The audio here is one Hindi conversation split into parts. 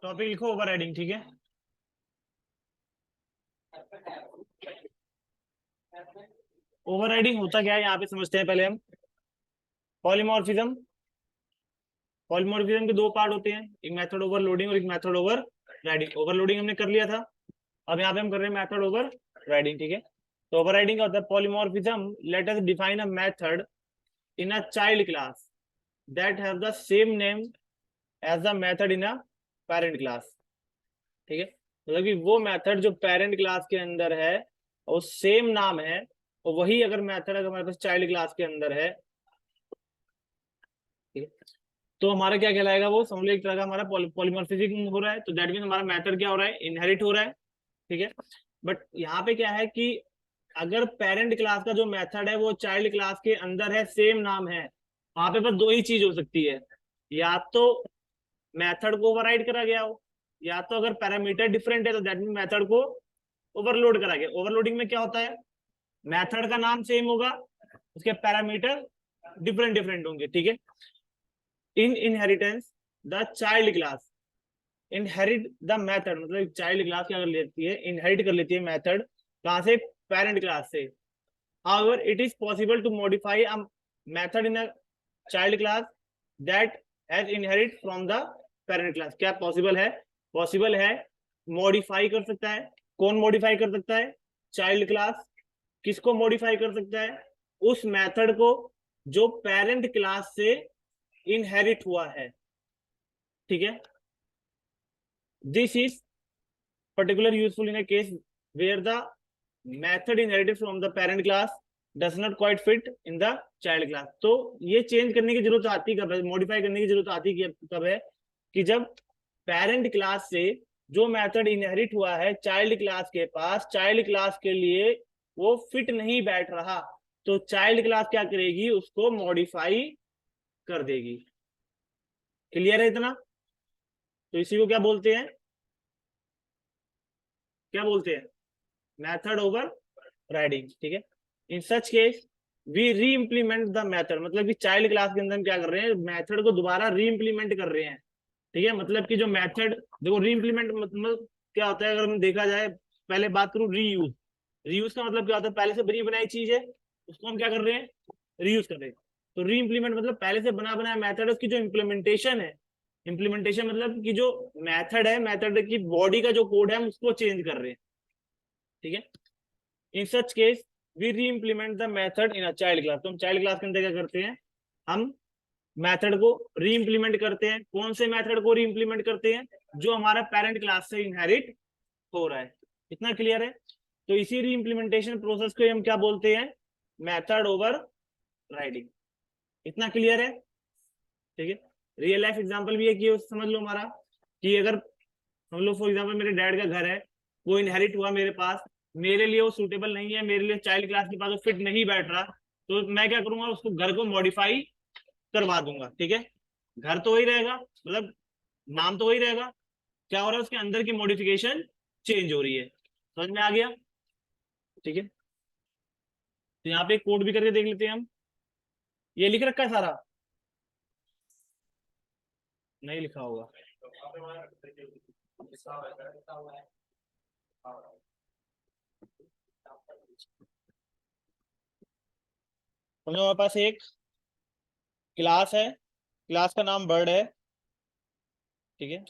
टॉपिक लिखो ओवरराइडिंग, ठीक है। ओवरराइडिंग होता क्या है यहाँ पे समझते हैं पहले हम। पॉलीमॉर्फिज्म, पॉलीमॉर्फिज्म के दो पार्ट होते हैं, एक मेथड ओवरलोडिंग और एक मेथड ओवर राइडिंग। ओवरलोडिंग हमने कर लिया था, अब यहाँ पे हम कर रहे हैं मेथड ओवर राइडिंग, ठीक है। तो ओवरराइडिंग का होता है polymorphism, let us define a method in a child class that have the same name as the method in a parent class, ठीक है। मतलब कि वो मेथड जो पेरेंट क्लास के अंदर है और सेम नाम है, और वही अगर मेथड अगर हमारे पास चाइल्ड क्लास के अंदर है, ठीक है, तो हमारा क्या कहलाएगा, वो समझ लो एक तरह का हमारा पॉलीमॉर्फिज्म हो रहा है। तो दैट मीन हमारा मेथड क्या हो रहा है, इनहेरिट हो रहा है, ठीक है। बट यहाँ पे क्या है कि अगर पेरेंट क्लास का जो मेथड है वो चाइल्ड क्लास के अंदर है, सेम नाम है, वहां पे बस दो ही चीज हो सकती है, या तो मेथड को ओवरराइड करा गया हो, या तो अगर पैरामीटर डिफरेंट है तो दैट मीन मेथड को ओवरलोड करा गया। ओवरलोडिंग में क्या होता है, मेथड का नाम सेम होगा, उसके पैरामीटर डिफरेंट डिफरेंट होंगे, ठीक है। इन inheritance the child class inherit the method, मतलब चाइल्ड क्लास क्या कर लेती है, इनहेरिट कर लेती है मेथड, कहां से, पेरेंट क्लास से। However, it is possible to modify a method in a child class that has inherit from the parent class। क्या पॉसिबल है, पॉसिबल है, मॉडिफाई कर सकता है। कौन मॉडिफाई कर सकता है, चाइल्ड क्लास। किसको मॉडिफाई कर सकता है, उस मेथड को जो पेरेंट क्लास से इनहेरिट हुआ है, ठीक है। This is particular useful in a case where the method inherited from the parent class does not quite fit in the child class। तो ये चेंज करने की जरूरत आती कब है, मॉडिफाई करने की जरूरत आती कब है, कि जब पेरेंट क्लास से जो मेथड इनहेरिट हुआ है चाइल्ड क्लास के पास, चाइल्ड क्लास के लिए वो फिट नहीं बैठ रहा, तो चाइल्ड क्लास क्या करेगी, उसको मॉडिफाई कर देगी। क्लियर है इतना। तो इसी को क्या बोलते हैं, क्या बोलते हैं, मेथड ओवर राइडिंग, ठीक है। इन सच केस वी री इम्प्लीमेंट द मेथड, मतलब कि चाइल्ड क्लास के अंदर हम क्या कर रहे हैं, मेथड को दोबारा री इम्प्लीमेंट कर रहे हैं, ठीक है। मतलब कि जो मेथड, देखो री इम्प्लीमेंट मतलब क्या होता है, अगर हम देखा जाए, पहले बात करूं रीयूज। रीयूज का मतलब क्या होता है, पहले से बनी बनाई चीज है, उसको हम क्या कर रहे हैं, रीयूज कर रहे हैं। तो री इम्प्लीमेंट मतलब पहले से बना बनाया मेथड, उसकी जो इम्प्लीमेंटेशन है, इम्प्लीमेंटेशन मतलब कि जो मेथड है, मेथड की बॉडी का जो कोड है हम उसको चेंज कर रहे हैं, ठीक है। इन सच केस वी री implement the method in a child class. तो हम चाइल्ड क्लास के अंदर क्या करते हैं, हम मेथड को री इम्प्लीमेंट करते हैं। कौन से मेथड को री इम्प्लीमेंट करते हैं, जो हमारा पेरेंट क्लास से इनहेरिट हो रहा है। इतना क्लियर है। तो इसी री इम्प्लीमेंटेशन प्रोसेस को हम क्या बोलते हैं, मेथड ओवर राइडिंग। इतना क्लियर है, ठीक है। रियल लाइफ एग्जांपल भी है कि समझ लो हमारा, कि अगर हम लोग फॉर एग्जांपल मेरे डैड का घर है, वो इनहेरिट हुआ मेरे पास, मेरे लिए वो सूटेबल नहीं है, मेरे लिए चाइल्ड क्लास के पास वो फिट नहीं बैठ रहा, तो मैं क्या करूंगा, उसको घर को मॉडिफाई करवा दूंगा, ठीक है। घर तो वही रहेगा, मतलब नाम तो वही रहेगा, क्या हो रहा है, उसके अंदर की मॉडिफिकेशन चेंज हो रही है। समझ में आ गया, ठीक है। तो यहाँ पे कोड भी करके देख लेते हैं हम। ये लिख रखा है सारा, नहीं लिखा होगा। समझो हमारे पास एक क्लास है, क्लास का नाम बर्ड है, ठीक है।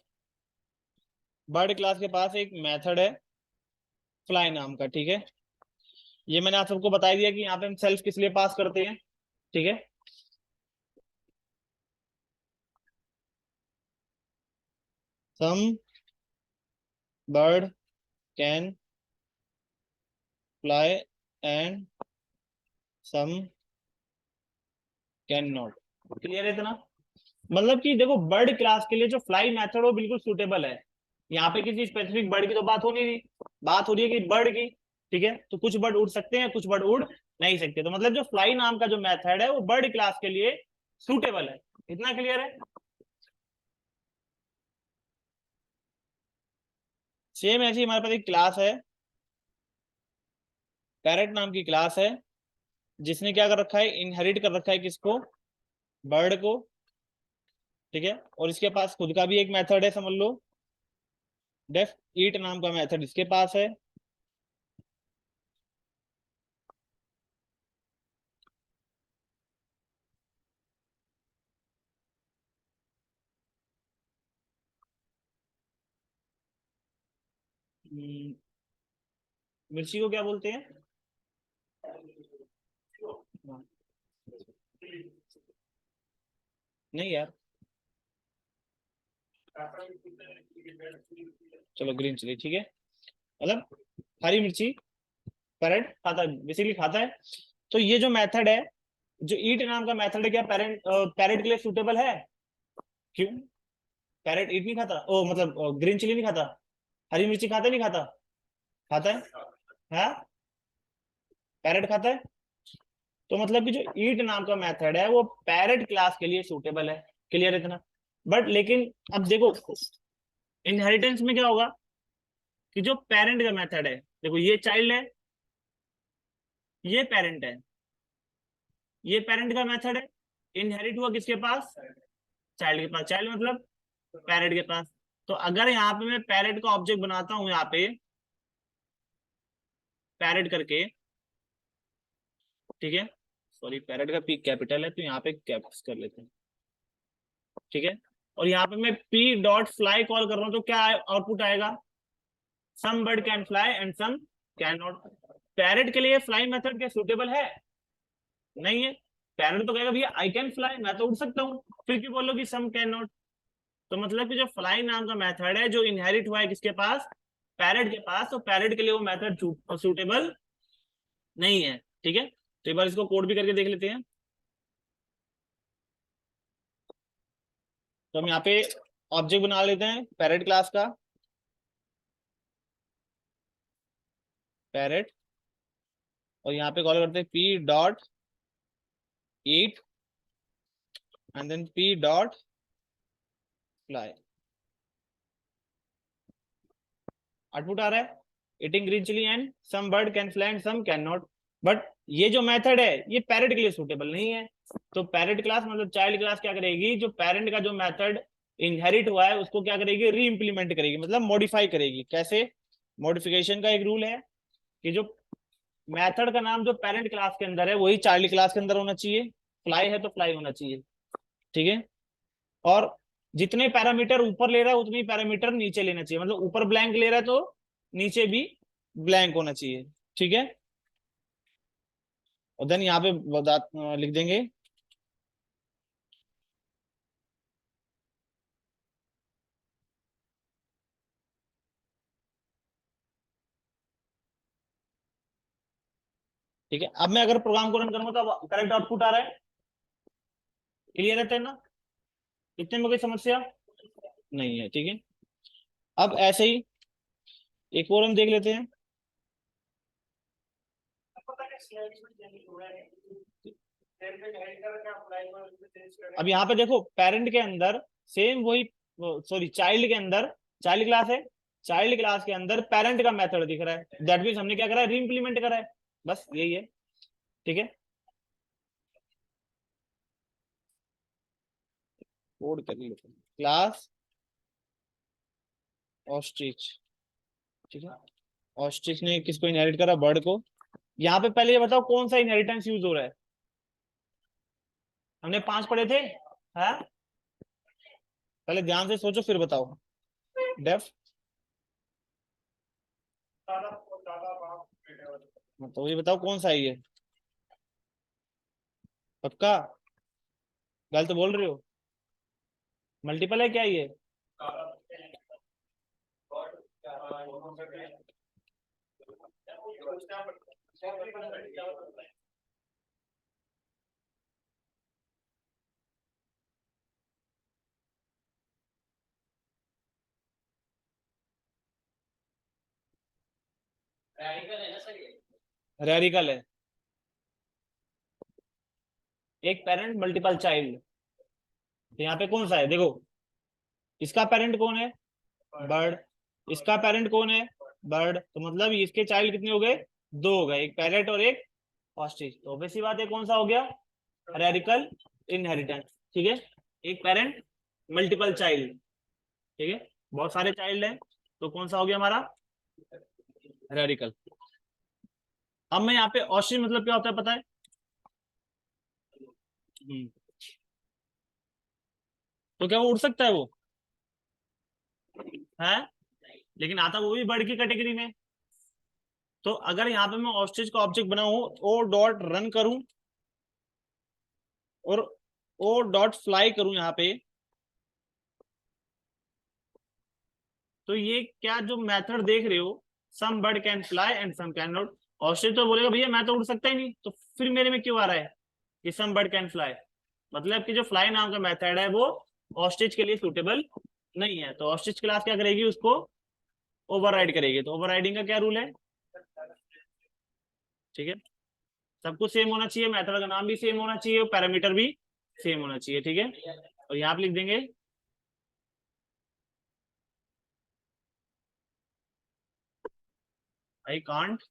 बर्ड क्लास के पास एक मेथड है फ्लाई नाम का, ठीक है। ये मैंने आप सबको बता दिया कि यहाँ पे हम सेल्फ किस लिए पास करते हैं, ठीक है। Some bird can fly and some can not. Clear है इतना। मतलब कि देखो बर्ड क्लास के लिए जो फ्लाई मेथड वो बिल्कुल सूटेबल है। यहाँ पे किसी स्पेसिफिक बर्ड की तो बात हो नहीं रही, बात हो रही है कि बर्ड की, ठीक है। तो कुछ बर्ड उड़ सकते हैं, कुछ बर्ड उड़ नहीं सकते, तो मतलब जो फ्लाई नाम का जो मेथड है वो बर्ड क्लास के लिए सूटेबल है। इतना क्लियर है। सेम ऐसी हमारे पास एक क्लास है, पैरेट नाम की क्लास है, जिसने क्या कर रखा है, इनहेरिट कर रखा है किसको, बर्ड को, ठीक है। और इसके पास खुद का भी एक मेथड है, समझ लो, डेफ ईट नाम का मेथड इसके पास है। मिर्ची को क्या बोलते हैं? नहीं यार, चलो ग्रीन चिली ठीक है। मतलब हरी मिर्ची पैरेट खाता है, बेसिकली खाता है। तो ये जो मेथड है, जो ईट नाम का मेथड है, क्या पैरेट के लिए सूटेबल है? क्यों? पैरेट ईट नहीं खाता, ओ मतलब ग्रीन चिली नहीं खाता, हरी मिर्ची खाता नहीं खाता? खाता है। हाँ, पैरेट खाता है। तो मतलब कि जो ईट नाम का मेथड है वो पैरेट क्लास के लिए सूटेबल है। क्लियर इतना? बट लेकिन अब देखो, इनहेरिटेंस में क्या होगा कि जो पेरेंट का मेथड है, देखो ये चाइल्ड है, ये पेरेंट है, ये पेरेंट का मेथड है, इनहेरिट हुआ किसके पास? चाइल्ड के पास। चाइल्ड मतलब पेरेंट के पास। तो अगर यहाँ पे मैं पेरेंट का ऑब्जेक्ट बनाता हूं, यहाँ पे पेरेंट करके, ठीक है, सॉरी पेरेंट का पी कैपिटल है तो यहाँ पे कैप्स कर लेते हैं, ठीक है। और यहाँ पे मैं पी डॉट फ्लाई कॉल कर रहा हूँ तो क्या आउटपुट आएगा? Some bird can fly and some can not. Parrot के लिए फ्लाई मेथड क्या सूटेबल है? नहीं है। पैरेट तो कहेगा भैया आई कैन फ्लाई, मैं तो उड़ सकता हूँ, फिर क्यों बोलो कि सम कैन नॉट? तो मतलब कि जो फ्लाई नाम का मेथड है जो इनहेरिट हुआ है किसके पास? पैरेट के पास, तो पैरेट के लिए वो मेथड सूटेबल नहीं है। ठीक है, तो एक बार इसको कोड भी करके देख लेते हैं। तो हम यहाँ पे ऑब्जेक्ट बना लेते हैं पैरेट क्लास का, पैरेट, और यहाँ पे कॉल करते हैं P dot eat and then P dot fly. Output आ रहा है eating green chilli and some bird can fly and some can not. But ये जो मेथड है ये पैरेट के लिए सूटेबल नहीं है। तो पैरेट क्लास मतलब चाइल्ड क्लास क्या करेगी, जो पेरेंट का जो मेथड इनहेरिट हुआ है उसको क्या करेगी? री इम्प्लीमेंट करेगी, मतलब मॉडिफाई करेगी। कैसे? मॉडिफिकेशन का एक रूल है कि जो मेथड का नाम जो पेरेंट क्लास के अंदर है वही चाइल्ड क्लास के अंदर होना चाहिए। फ्लाई है तो फ्लाई होना चाहिए, ठीक है। और जितने पैरामीटर ऊपर ले रहा है उतने पैरामीटर नीचे लेना चाहिए, मतलब ऊपर ब्लैंक ले रहा है तो नीचे भी ब्लैंक होना चाहिए, ठीक है। और देन यहाँ पे लिख देंगे ठीक है। अब मैं अगर प्रोग्राम को रन करूंगा तो करेक्ट आउटपुट आ रहा है। क्लियर रहता है ना? इतने में कोई समस्या नहीं है, ठीक है। अब ऐसे ही एक और हम देख लेते हैं। अब यहाँ पे देखो पेरेंट के अंदर सेम वही, सॉरी चाइल्ड के अंदर, चाइल्ड क्लास है, चाइल्ड क्लास के अंदर पेरेंट का मेथड दिख रहा है, दैट मीन्स हमने क्या करा है? री इम्प्लीमेंट करा है, बस यही है, ठीक है। कोड कर लेते हैं क्लास ऑस्ट्रिच, ठीक है। ऑस्ट्रिच ने किसको इनहेरिट करा? बर्ड को। यहाँ पे पहले ये बताओ कौन सा इनहेरिटेंस यूज हो रहा है? हमने 5 पढ़े थे, हाँ? पहले ध्यान से सोचो फिर बताओ। डेफ, तो ये बताओ कौन सा है ये? पक्का? गलत बोल रहे हो? मल्टीपल है क्या ये? रेरिकल है। एक पेरेंट मल्टीपल चाइल्ड, तो यहाँ पे कौन सा है देखो? इसका पेरेंट कौन है? बर्ड। इसका पेरेंट कौन है? बर्ड। तो मतलब इसके चाइल्ड कितने हो गए? 2 हो गए, एक पैरेट और एक ऑस्ट्रिच। तो ऑब्वियस बात है कौन सा हो गया? रेरिकल इनहेरिटेंस, ठीक है। एक पेरेंट मल्टीपल चाइल्ड, ठीक है, बहुत सारे चाइल्ड हैं। तो कौन सा हो गया हमारा रेडिकल। अब मैं यहाँ पे ऑस्ट्रिच मतलब क्या होता है पता है? हम्म, तो क्या वो उड़ सकता है वो? है, लेकिन आता वो भी बर्ड की कैटेगरी में। तो अगर यहाँ पे मैं ऑस्ट्रिच का ऑब्जेक्ट बनाऊं, ओ डॉट रन करूं और ओ डॉट फ्लाई करूं यहाँ पे, तो ये क्या जो मेथड देख रहे हो, some bird can fly and some can not, ostrich तो बोलेगा भैया मैं तो उड़ सकता ही नहीं, तो फिर मेरे में क्यों आ रहा है कि सम बर्ड कैन फ्लाई? मतलब कि जो फ्लाई नाम का मेथड है वो ऑस्ट्रिच के लिए सूटेबल नहीं है। तो ऑस्ट्रिच क्लास क्या करेगी, उसको ओवरराइड करेगी। तो ओवरराइडिंग का क्या रूल है? ठीक है, सब कुछ सेम होना चाहिए, मेथड का नाम भी सेम होना चाहिए और पैरामीटर भी सेम होना चाहिए। ठीक है, और यहाँ पे लिख देंगे आई कांट।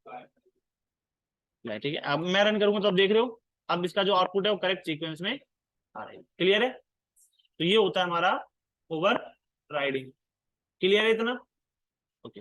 ठीक है, अब मैं रन करूंगा तो अब देख रहे हो, अब इसका जो आउटपुट है वो करेक्ट सीक्वेंस में आ रहा है। क्लियर है? तो ये होता है हमारा ओवर राइडिंग। क्लियर है इतना? ओके।